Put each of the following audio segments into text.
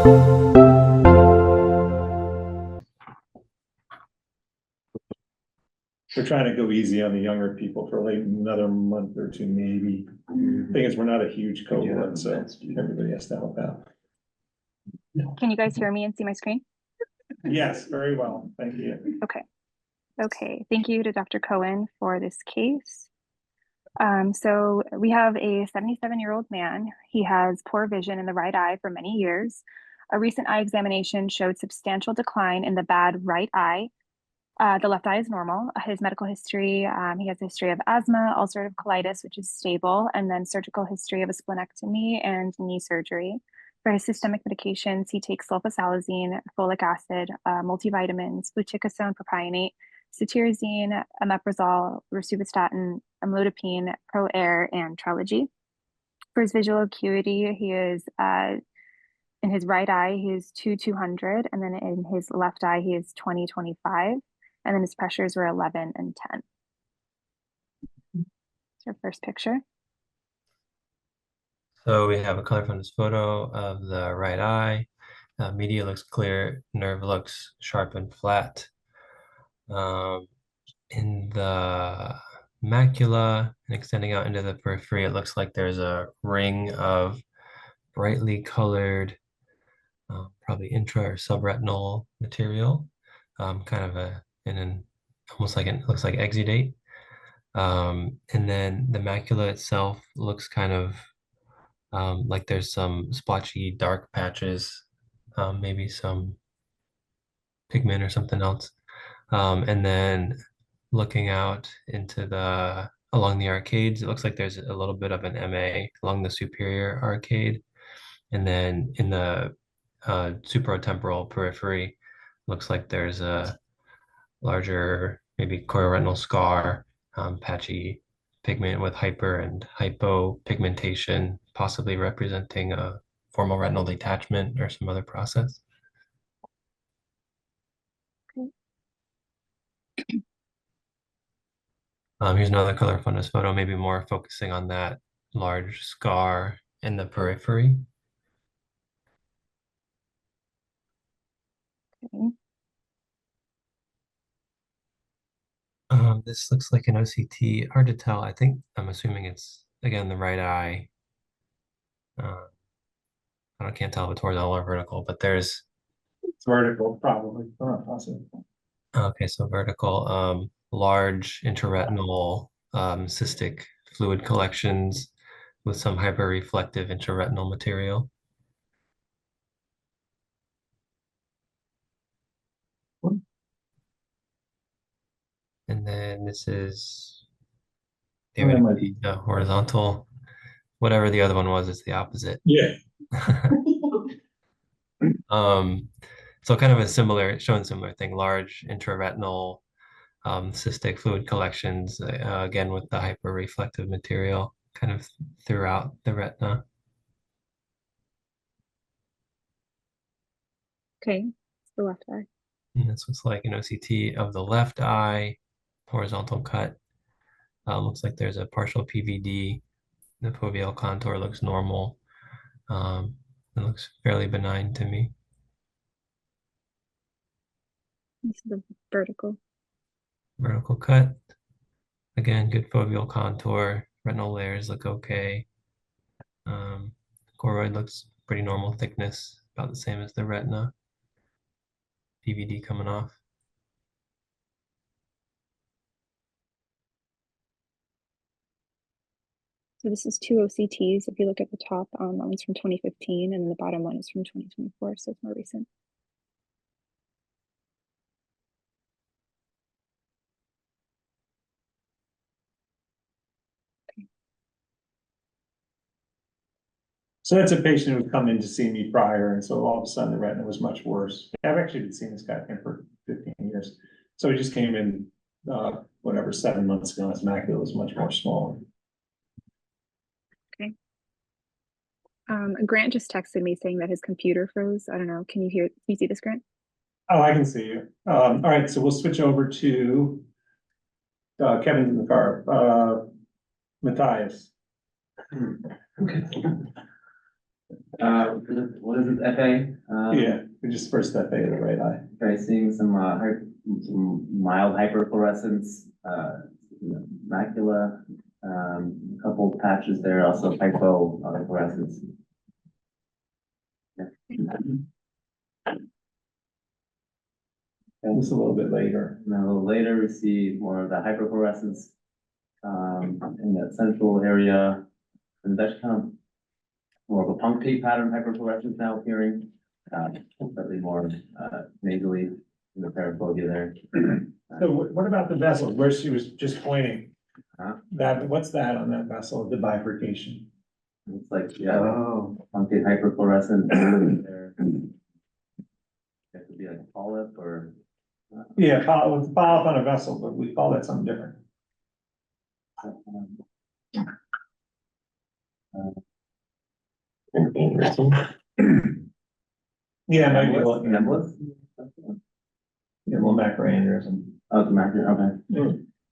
We're trying to go easy on the younger people for like another month or two, maybe. The thing is, we're not a huge cohort, so everybody has to help out. Can you guys hear me and see my screen? Yes, very well. Thank you. Okay. Okay. Thank you to Dr. Cohen for this case. So we have a 77-year-old man. He has poor vision in the right eye for many years. A recent eye examination showed substantial decline in the bad right eye. The left eye is normal. His medical history, he has a history of asthma, ulcerative colitis, which is stable, and then surgical history of a splenectomy and knee surgery. For his systemic medications, he takes sulfasalazine, folic acid, multivitamins, fluticasone propionate, cetirizine, omeprazole, rosuvastatin, amlodipine, ProAir, and Trelegy. For his visual acuity, he is in his right eye, he is 200, and then in his left eye, he is 20/25, and then his pressures were 11 and 10. That's our first picture. So we have a color from this photo of the right eye. Media looks clear, nerve looks sharp and flat. In the macula and extending out into the periphery, it looks like there's a ring of brightly colored, probably intra or subretinal material, kind of almost like it looks like exudate. And then the macula itself looks kind of like there's some splotchy dark patches, maybe some pigment or something else. And then looking out into along the arcades, it looks like there's a little bit of an MA along the superior arcade. And then in the supratemporal periphery, looks like there's a larger, maybe chororetinal scar, patchy pigment with hyper and hypopigmentation, possibly representing a formal retinal detachment or some other process. Here's another color from this photo, maybe more focusing on that large scar in the periphery. Okay. This looks like an OCT, hard to tell. I'm assuming it's, again, the right eye. I can't tell if it's horizontal or vertical, but it's vertical, probably. Not possible. Okay, so vertical, large intraretinal cystic fluid collections with some hyperreflective intraretinal material. And then this is the horizontal. Whatever the other one was, it's the opposite. Yeah. So kind of showing similar thing, large intraretinal cystic fluid collections, again with the hyperreflective material kind of throughout the retina. Okay, it's the left eye. And this looks like an OCT of the left eye, horizontal cut. Looks like there's a partial PVD. The foveal contour looks normal. It looks fairly benign to me. This is the vertical. Vertical cut. Again, good foveal contour. Retinal layers look okay. Choroid looks pretty normal thickness, about the same as the retina. PVD coming off. So this is two OCTs. If you look at the top, one's from 2015 and then the bottom one is from 2024, so it's more recent. Okay. So that's a patient who'd come in to see me prior, and so all of a sudden the retina was much worse. I've actually been seeing this guy for 15 years. So he just came in, 7 months ago, and his macula was much more small. Okay. Grant just texted me saying that his computer froze. I don't know. Can you see this, Grant? Oh, I can see you. All right, so we'll switch over to Kevin's in the car. Matthias. What is it, FA? Yeah, we just first FA of the right eye. Okay, seeing some mild hyperfluorescence, macula, a couple patches there, also hypofluorescence. Yeah. And it's a little bit later. And then a little later, we see more of the hyperfluorescence in that central area. And that's kind of more of a punctate pattern hyperfluorescence now appearing, slightly more nasally in the paraphobia there. So what about the vessel where she was just pointing? That, what's that on that vessel, the bifurcation? It's like, yeah, punctate hyperfluorescence there. It could be like a polyp or. Yeah, polyp on a vessel, but we call that something different. An aneurysm. Yeah, maybe a Nebulous? little, Nebulous? yeah, a little macroaneurysm. Oh, the macro, okay.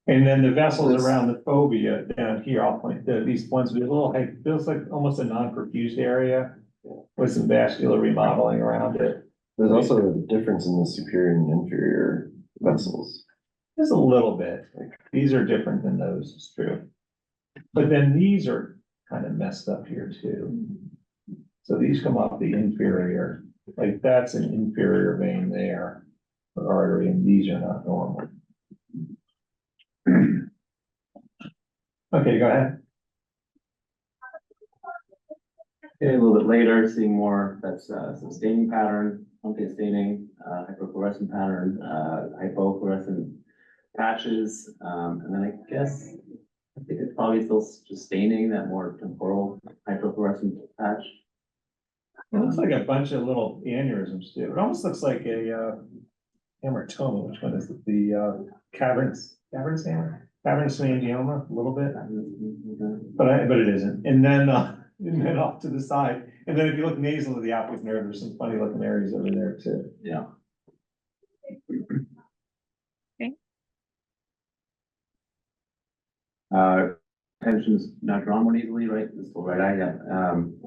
And then the vessels around the fovea down here, I'll point to these ones with a little, it feels like almost a non-perfused area with some vascular remodeling around it. There's also a difference in the superior and inferior vessels. Just a little bit. These are different than those, it's true. But then these are kind of messed up here too. So these come off the inferior, like that's an inferior vein there, or artery, and these are not normal. Okay, go ahead. Okay, a little bit later, seeing more, that's some staining pattern, punctate staining, hyperfluorescent pattern, hypofluorescent patches, and then I guess, I think it's probably still just staining that more temporal hyperfluorescent patch. It looks like a bunch of little aneurysms too. It almost looks like a hematoma. Which one is it? The cavernous hemangioma, a little bit, but it isn't. And then off to the side. And then if you look nasal to the optic nerve, there's some funny looking areas over there too. Yeah. Tension's not drawn more easily, right? This the right eye, yeah.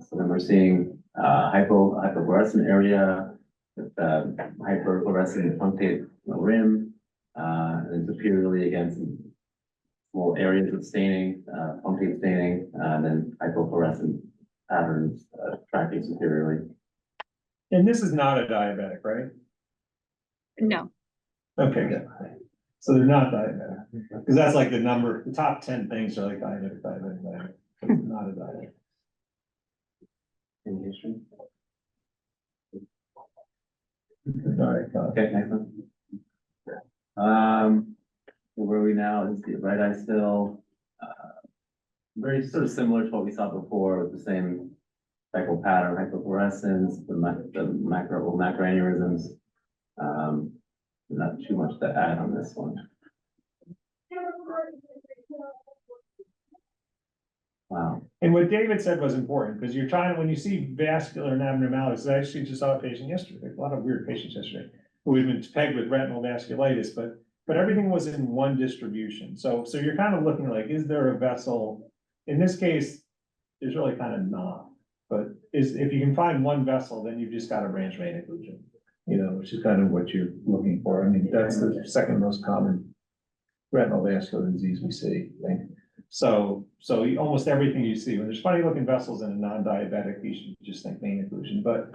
So then we're seeing hypofluorescent area with hyperfluorescent punctate rim, and superiorly again some small areas of staining, punctate staining, and then hypofluorescent patterns tracking superiorly. And this is not a diabetic, right? No. Okay, good. So they're not diabetic, because that's like the number, the top 10 things are like diabetic. Not a diabetic. In history. All right, got it. Okay, next one. Where are we now? Is the right eye still very sort of similar to what we saw before with the same spectral pattern, hyperfluorescence, the macroaneurysms. Not too much to add on this one. Wow. And what David said was important, because you're trying, when you see vascular abnormalities, I actually just saw a patient yesterday, a lot of weird patients yesterday, who had been pegged with retinal vasculitis, but everything was in one distribution. So you're kind of looking like, is there a vessel? In this case, there's really kind of not, but if you can find one vessel, then you've just got a branch vein occlusion, which is kind of what you're looking for. I mean, that's the second most common retinal vascular disease we see, I think. So almost everything you see, when there's funny looking vessels in a non-diabetic, you should just think vein occlusion, but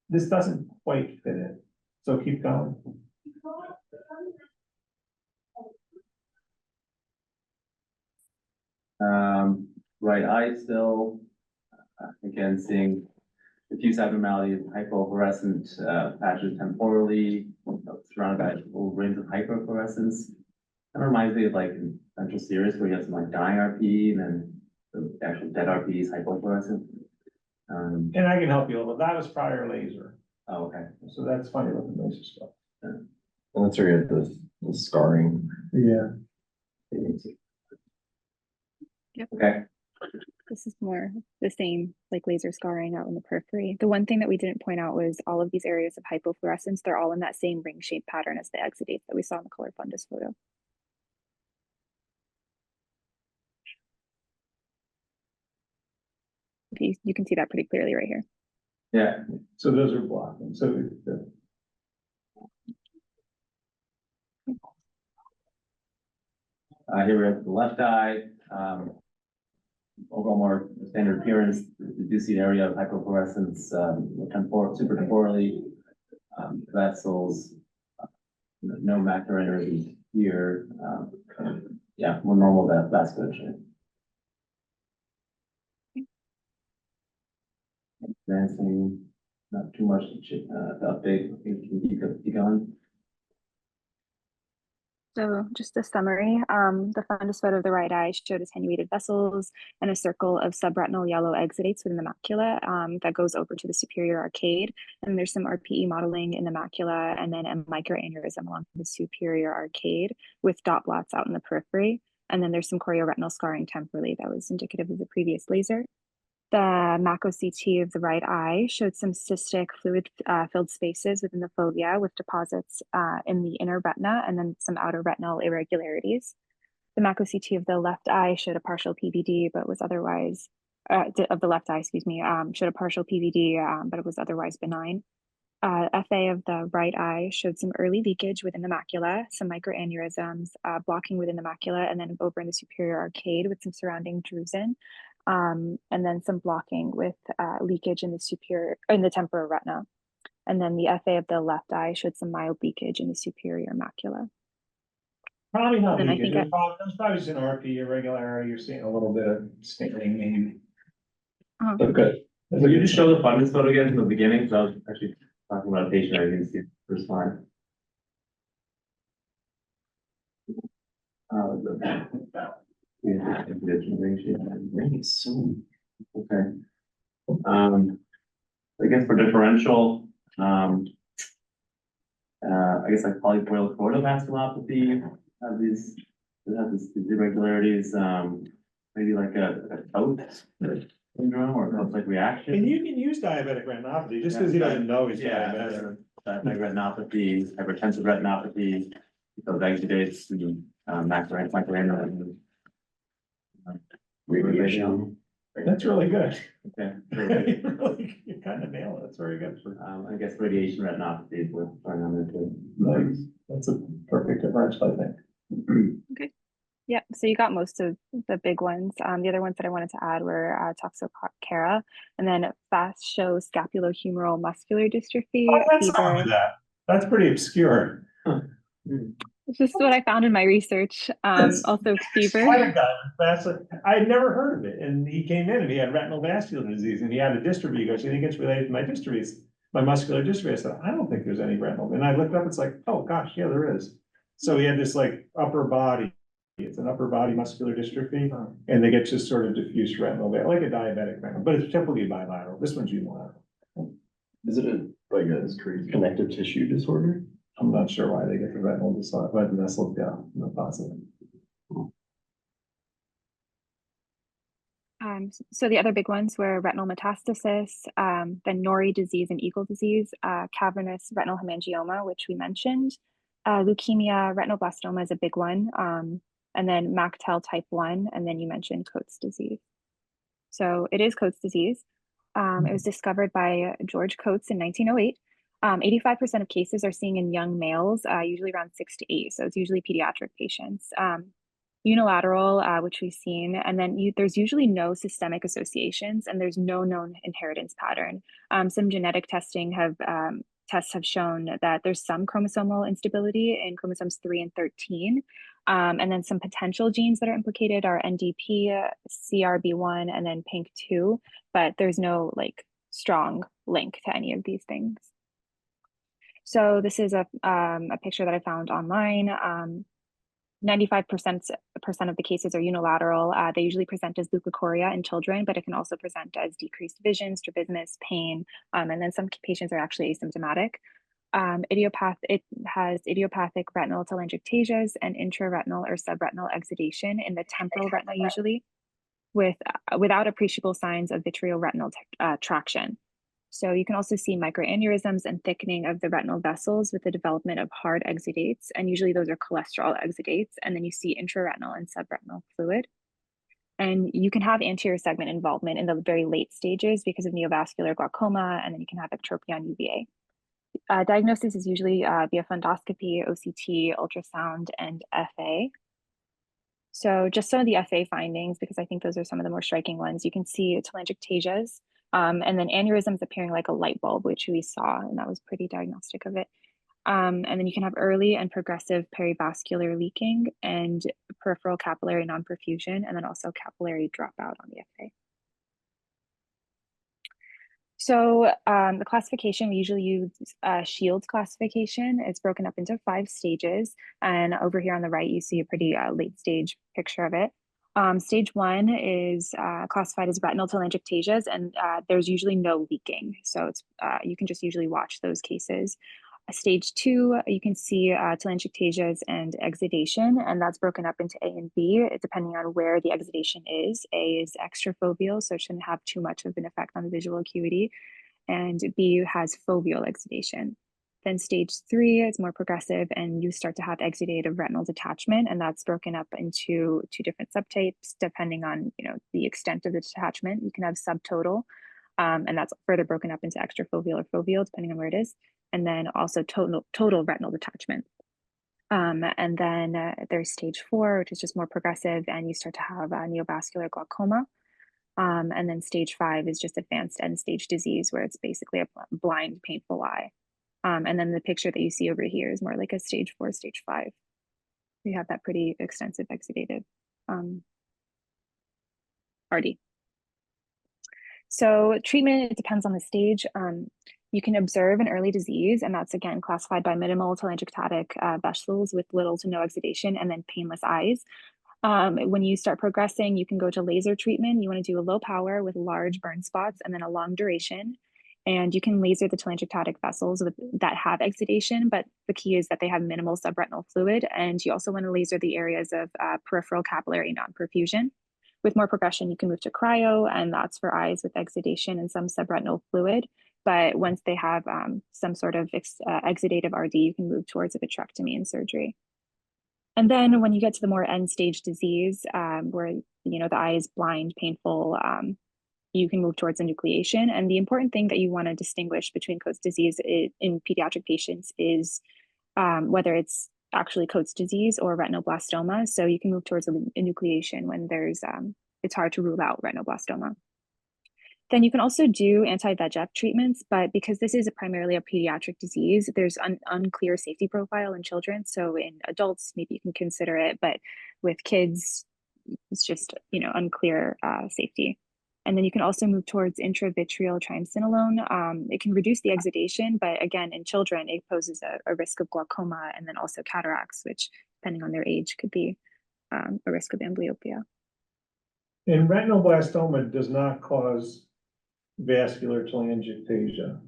this doesn't quite fit it. So keep going. Right eye still, again, seeing diffuse abnormalities, hypofluorescent patches temporally, surrounded by a whole range of hyperfluorescence. That reminds me of like in central serous where you have some like dying RP and then the actual dead RP is hypofluorescent. And I can help you a little. That was prior laser. Oh, okay. So that's funny looking laser stuff. And that's where you have the scarring. Yeah. Okay. This is more the same, like laser scarring out in the periphery. The one thing that we didn't point out was all of these areas of hypofluorescence, they're all in that same ring shaped pattern as the exudates that we saw in the color fundus photo. You can see that pretty clearly right here. Yeah, So those are blocking, so the, here we're at the left eye, overall more standard appearance. You do see an area of hyperfluorescence, supratemporally, vessels, no macular aneurysms here. Yeah, more normal vasculature. Advancing, not too much to update. I think you can keep going. So just a summary, the fundus photo of the right eye showed attenuated vessels and a circle of subretinal yellow exudates within the macula that goes over to the superior arcade. And there's some RPE modeling in the macula and then a microaneurysm along the superior arcade with dot blots out in the periphery. And then there's some chorioretinal scarring temporally that was indicative of the previous laser. The macro-CT of the right eye showed some cystic fluid-filled spaces within the fovea with deposits in the inner retina and then some outer retinal irregularities. The macro-CT of the left eye showed a partial PVD, but was otherwise, of the left eye, excuse me, showed a partial PVD, but it was otherwise benign. FA of the right eye showed some early leakage within the macula, some microaneurysms, blocking within the macula, and then over in the superior arcade with some surrounding drusen. And then some blocking with leakage in the temporal retina. And then the FA of the left eye showed some mild leakage in the superior macula. probably not And I leakage, think there's probably just an RP irregularity, you're seeing a little bit of staining maybe. Oh. But good. So you just show the fundus photo again from the beginning, because I was actually talking about a patient I didn't see the first time. Okay. I guess for differential, I guess like polyfoil photovasculopathy have these irregularities, maybe like a TOT syndrome or like reaction. And you can use diabetic retinopathy, just because he doesn't know he's diabetic. Diabetic retinopathy, hypertensive retinopathy, those exudates, macular Radiation. That's really good. Okay. You kind of nailed it, that's very good. I guess radiation retinopathy is what's going on there too. Nice. That's a perfect differential, I think. Okay. Yeah, so you got most of the big ones. The other ones that I wanted to add were toxocara, and then fascioscapulohumeral muscular dystrophy, What's wrong fever. with that? That's pretty obscure. It's just what I found in my research. Also fever. I had a guy with I had never heard of it, and he came in and he had retinal vascular disease, and he had a dystrophy. He goes, "You think it's related to my dystrophy, my muscular dystrophy?" I said, "I don't think there's any retinal." And I looked up, it's like, oh gosh, yeah, there is. So he had this like upper body. It's an upper body muscular dystrophy, and they get just sort of diffuse retinal, like a diabetic retinal, but it's typically bilateral. This one's unilateral. Is it a connective tissue disorder? I'm not sure why they get the retinal disorder, but let's look down, no positive. So the other big ones were retinal metastasis, then Nori disease and Eagle disease, cavernous retinal hemangioma, which we mentioned, leukemia, retinoblastoma is a big one, and then MacTel type 1, and then you mentioned Coates disease. So it is Coates disease. It was discovered by George Coates in 1908. 85% of cases are seen in young males, usually around 6 to 8. So it's usually pediatric patients. Unilateral, which we've seen, and then there's usually no systemic associations, and there's no known inheritance pattern. Some genetic testing tests have shown that there's some chromosomal instability in chromosomes 3 and 13, and then some potential genes that are implicated are NDP, CRB1, and then PINK2, but there's no like strong link to any of these things. So this is a picture that I found online. 95% of the cases are unilateral. They usually present as leukocoria in children, but it can also present as decreased vision, strabismus, pain, and then some patients are actually asymptomatic. It has idiopathic retinal telangiectasias and intraretinal or subretinal exudation in the temporal retina usually, without appreciable signs of vitreoretinal traction. So you can also see microaneurysms and thickening of the retinal vessels with the development of hard exudates, and usually those are cholesterol exudates, and then you see intraretinal and subretinal fluid. And you can have anterior segment involvement in the very late stages because of neovascular glaucoma, and then you can have ectropia on UVA. Diagnosis is usually via fundoscopy, OCT, ultrasound, and FA. So just some of the FA findings, because I think those are some of the more striking ones. You can see telangiectasias, and then aneurysms appearing like a light bulb, which we saw, and that was pretty diagnostic of it. And then you can have early and progressive perivascular leaking and peripheral capillary non-perfusion, and then also capillary dropout on the FA. So the classification, we usually use Shields classification. It's broken up into 5 stages. And over here on the right, you see a pretty late stage picture of it. Stage 1 is classified as retinal telangiectasias, and there's usually no leaking. So it's you can just usually watch those cases. Stage 2, you can see telangiectasias and exudation, and that's broken up into A and B, depending on where the exudation is. A is extrafoveal, so it shouldn't have too much of an effect on the visual acuity, and B has foveal exudation. Then stage 3 is more progressive, and you start to have exudative retinal detachment, and that's broken up into 2 different subtypes, depending on the extent of the detachment. You can have subtotal, and that's further broken up into extrafoveal or foveal, depending on where it is. And then also total retinal detachment. And then there's stage 4, which is just more progressive, and you start to have neovascular glaucoma. And then stage 5 is just advanced end stage disease, where it's basically a blind, painful eye. And then the picture that you see over here is more like a stage 4, stage 5. We have that pretty extensive exudative RD. So treatment, it depends on the stage. You can observe an early disease, and that's again classified by minimal telangiectatic vessels with little to no exudation, and then painless eyes. When you start progressing, you can go to laser treatment. You want to do a low power with large burn spots and then a long duration. And you can laser the telangiectatic vessels that have exudation, but the key is that they have minimal subretinal fluid. And you also want to laser the areas of peripheral capillary non-perfusion. With more progression, you can move to cryo, and that's for eyes with exudation and some subretinal fluid. But once they have some sort of exudative RD, you can move towards a vitrectomy and surgery. And then when you get to the more end stage disease, where the eye is blind, painful, you can move towards enucleation. And the important thing that you want to distinguish between Coats disease in pediatric patients is whether it's actually Coats disease or retinoblastoma. So you can move towards enucleation when there's it's hard to rule out retinoblastoma. Then you can also do anti-VEGF treatments, but because this is primarily a pediatric disease, there's unclear safety profile in children. So in adults, maybe you can consider it, but with kids, it's just unclear safety. And then you can also move towards intravitreal triamcinolone. It can reduce the exudation, but again, in children, it poses a risk of glaucoma and then also cataracts, which depending on their age could be a risk of amblyopia. And retinoblastoma does not cause vascular telangiectasia,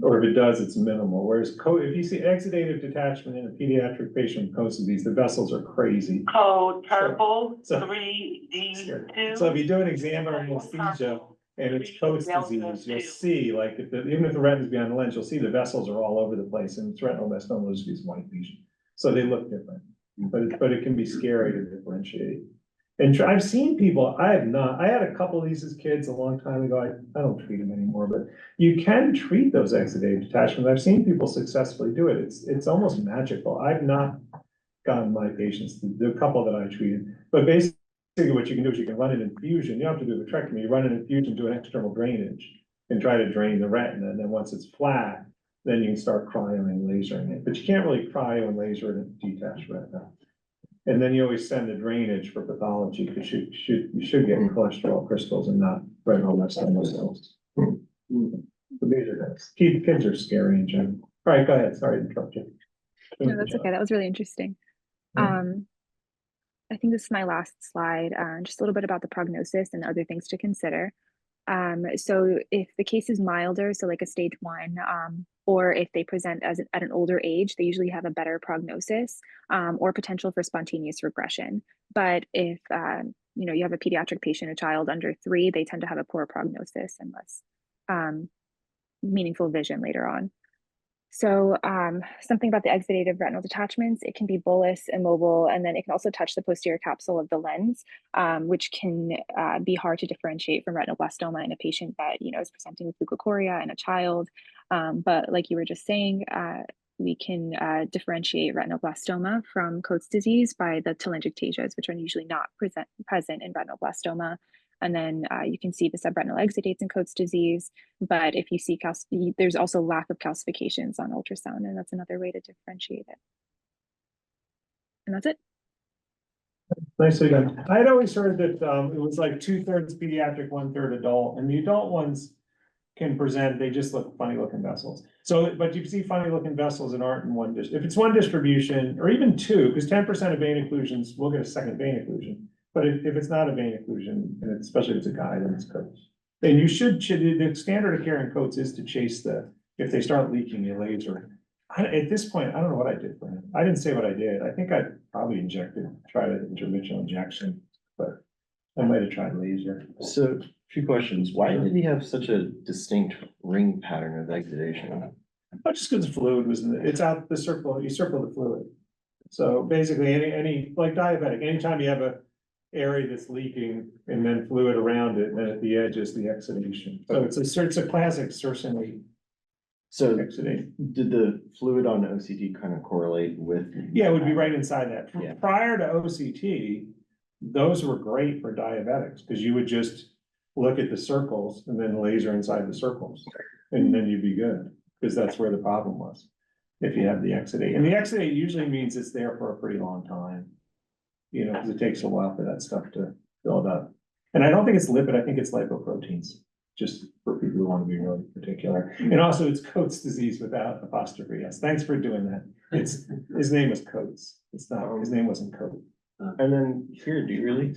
or if it does, it's minimal. Whereas if you see exudative detachment in a pediatric patient with Coats disease, the vessels are crazy. Code purple So 3D2. So if you do an exam or anesthesia and it's Coats disease, you'll see, like, even if the retina's behind the lens, you'll see the vessels are all over the place, and it's retinoblastoma is just white lesion. So they look different, but it can be scary to differentiate. And I've seen people, I had a couple of these as kids a long time ago. I don't treat them anymore, but you can treat those exudative detachments. I've seen people successfully do it. It's almost magical. I've not gotten my patients to the couple that I treated, but basically what you can do is you can run an infusion. You don't have to do a vitrectomy. You run an infusion, do an external drainage and try to drain the retina. And then once it's flat, then you can start cryo and lasering it, but you can't really cryo and laser a detached retina. And then you always send the drainage for pathology, because you should get cholesterol crystals and not retinoblastoma cells. But these are nice. Kids are scary in general. All right, go ahead. Sorry to interrupt you. No, that's okay. That was really interesting. I think this is my last slide, just a little bit about the prognosis and other things to consider. So if the case is milder, so like a stage 1, or if they present at an older age, they usually have a better prognosis, or potential for spontaneous regression. But if you have a pediatric patient, a child under 3, they tend to have a poor prognosis and less meaningful vision later on. So something about the exudative retinal detachments, it can be bullous, immobile, and then it can also touch the posterior capsule of the lens, which can be hard to differentiate from retinoblastoma in a patient that, you know, is presenting with leukocoria in a child. But like you were just saying, we can differentiate retinoblastoma from Coates disease by the telangiectasias, which are usually not present in retinoblastoma. And then you can see the subretinal exudates in Coates disease. But if you see there's also lack of calcifications on ultrasound, and that's another way to differentiate it. And that's it. Nicely done. I had always heard that it was like 2/3 pediatric, 1/3 adult, and the adult ones can present, they just look funny looking vessels. So, but you see funny looking vessels that aren't in one if it's one distribution, or even two, because 10% of vein occlusions will get a second vein occlusion. But if it's not a vein occlusion, and especially if it's a guy, then it's Coates. Then you should the standard of care in Coates is to chase if they start leaking, you laser. At this point, I don't know what I did for him. I didn't say what I did. I think I probably tried an interventional injection, but I might have tried laser. So, a few questions. Why did he have such a distinct ring pattern of exudation? Oh, just because the fluid was it's out the circle, you circle the fluid. So basically any like diabetic, anytime you have a area that's leaking and then fluid around it, and then at the edge is the exudation. So it's a classic succinate So exudate. did the fluid on OCT kind of correlate with? Yeah, it would be right inside that. Yeah. Prior to OCT, those were great for diabetics, because you would just look at the circles and then laser inside the circles, and then you'd be good, because that's where the problem was. If you have the exudate, and the exudate usually means it's there for a pretty long time. You know, because it takes a while for that stuff to build up. And I don't think it's lipid, I think it's lipoproteins, just for people who want to be really particular. And also it's Coates disease without apostrophe S. Thanks for doing that. His name was Coates. It's not, his name wasn't Coates. And then here, do you really?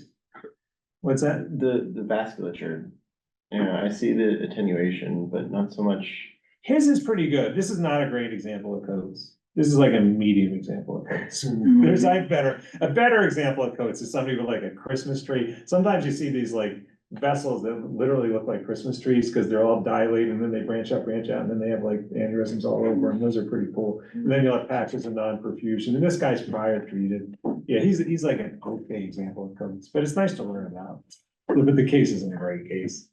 What's that? The vasculature, yeah, I see the attenuation, but not so much. His is pretty good. This is not a great example of Coates. This is like a medium example of Coates. There's a better example of Coates is somebody with like a Christmas tree. Sometimes you see these like vessels that literally look like Christmas trees because they're all dilated and then they branch out, and then they have like aneurysms all over, and those are pretty cool. And then you'll have patches of non-perfusion, and this guy's prior treated. Yeah, he's like an okay example of Coates, but it's nice to learn about. But the case isn't a great case.